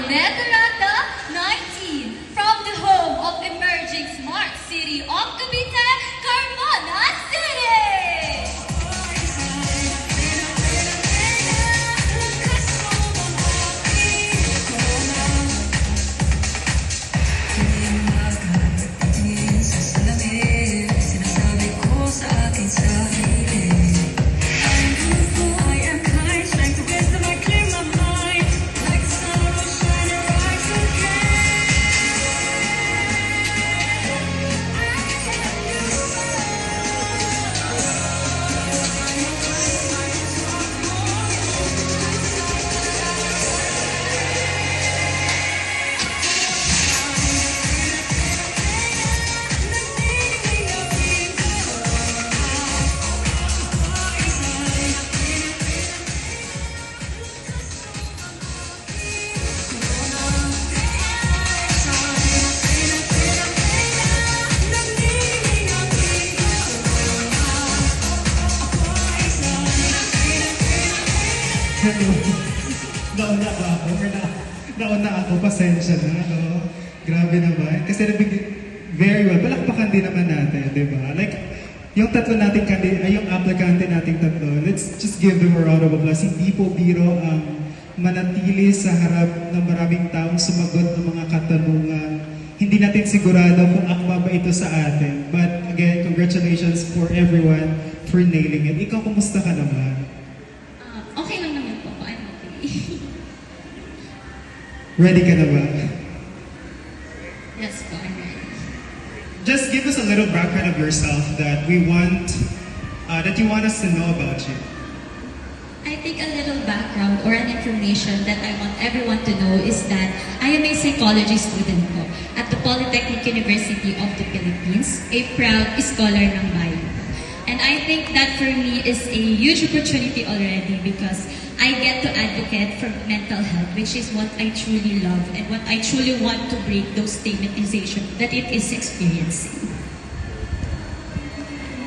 Neterata 19 from the home of emerging smart city of Cavite, Carmona City. Nauna ba ako? Nauna ako, pasensya na. No? Grabe naman. Kasi very well, palakpakan din naman natin, di ba? Like, yung tatlo nating yung aplikante nating tatlo, let's just give them a round of applause. Hindi po biro ang manatili sa harap ng maraming taong sumagot ng mga katanungan. Hindi natin sigurado kung akma ba ito sa atin. But again, congratulations for everyone for nailing it. Ikaw, kumusta ka naman? Okay lang naman po. I'm okay. Ready ka na ba? Yes po, I'm ready. Just give us a little background of yourself that we want, that you want us to know about you. I think a little background or an information that I want everyone to know is that I am a psychology student po at the Polytechnic University of the Philippines, a proud scholar ng Bayan. And I think that for me is a huge opportunity already because I get to advocate for mental health, which is what I truly love and what I truly want to break those stigmatization that it is experiencing.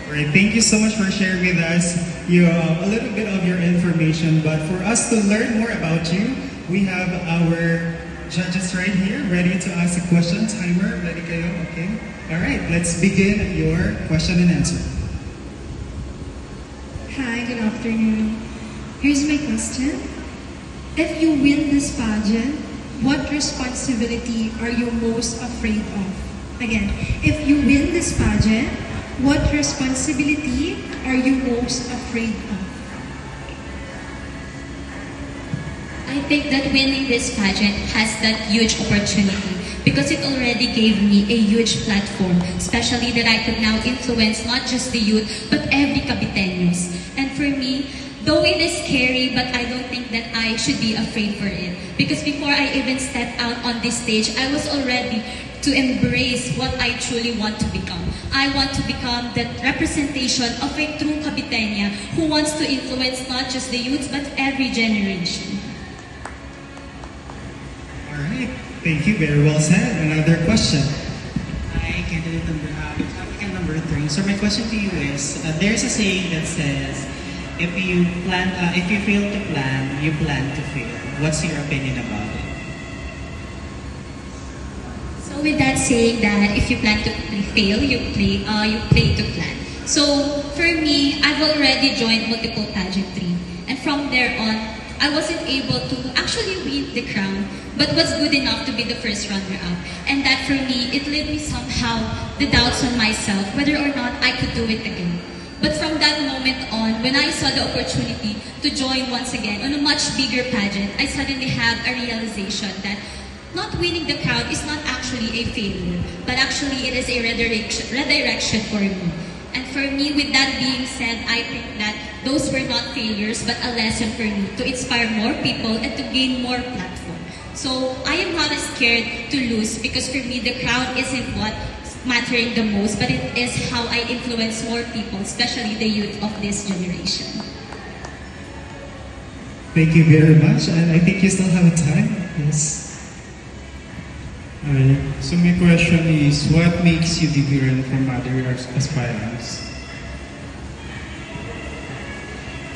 Alright, thank you so much for sharing with us a little bit of your information. But for us to learn more about you, we have our judges right here ready to ask a question. Timer, ready kayo? Okay. Alright, let's begin your question and answer. Hi, good afternoon. Here's my question. If you win this pageant, what responsibility are you most afraid of? Again, if you win this pageant, what responsibility are you most afraid of? I think that winning this pageant has that huge opportunity because it already gave me a huge platform, especially that I could now influence not just the youth, but every Caviteños. And for me, though it is scary, but I don't think that I should be afraid for it. Because before I even stepped out on this stage, I was already to embrace what I truly want to become. I want to become the representation of a true Caviteña who wants to influence not just the youth, but every generation. Alright, thank you. Very well said. Another question. Hi, candidate applicant number 3. So my question to you is, there's a saying that says, if you fail to plan, you plan to fail. What's your opinion about it? So with that saying that if you plan to fail, you play to plan. So for me, I've already joined multiple pageantry, and from there on, I wasn't able to actually win the crown, but was good enough to be the first runner-up. And that for me, it led me somehow the doubts on myself whether or not I could do it again. But from that moment on, when I saw the opportunity to join once again on a much bigger pageant, I suddenly had a realization that not winning the crown is not actually a failure, but actually it is a redirection for me. And for me, with that being said, I think that those were not failures, but a lesson for me to inspire more people and to gain more platform. So I am not scared to lose because for me, the crown isn't what mattering the most, but it is how I influence more people, especially the youth of this generation. Thank you very much. And I think you still have time. Yes. So my question is, what makes you different from other aspirants?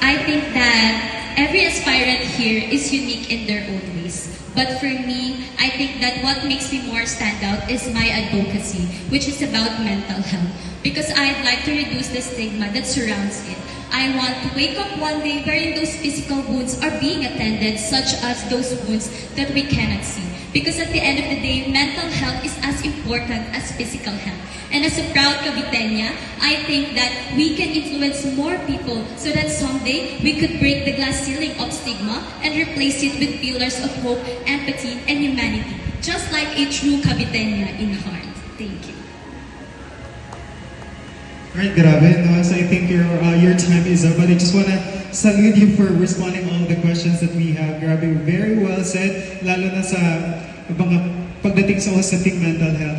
I think that every aspirant here is unique in their own ways. But for me, I think that what makes me more stand out is my advocacy, which is about mental health. Because I'd like to reduce the stigma that surrounds it. I want to wake up one day wherein those physical wounds are being attended, such as those wounds that we cannot see. Because at the end of the day, mental health is as important as physical health. And as a proud Caviteña, I think that we can influence more people so that someday we could break the glass ceiling of stigma and replace it with pillars of hope, empathy, and humanity. Just like a true Caviteña in heart. Thank you. Alright, grabe, no? So I think your time is up, but I just wanna salute you for responding all the questions that we have. Grabe, very well said, lalo na sa mga pagdating sa usaping mental health.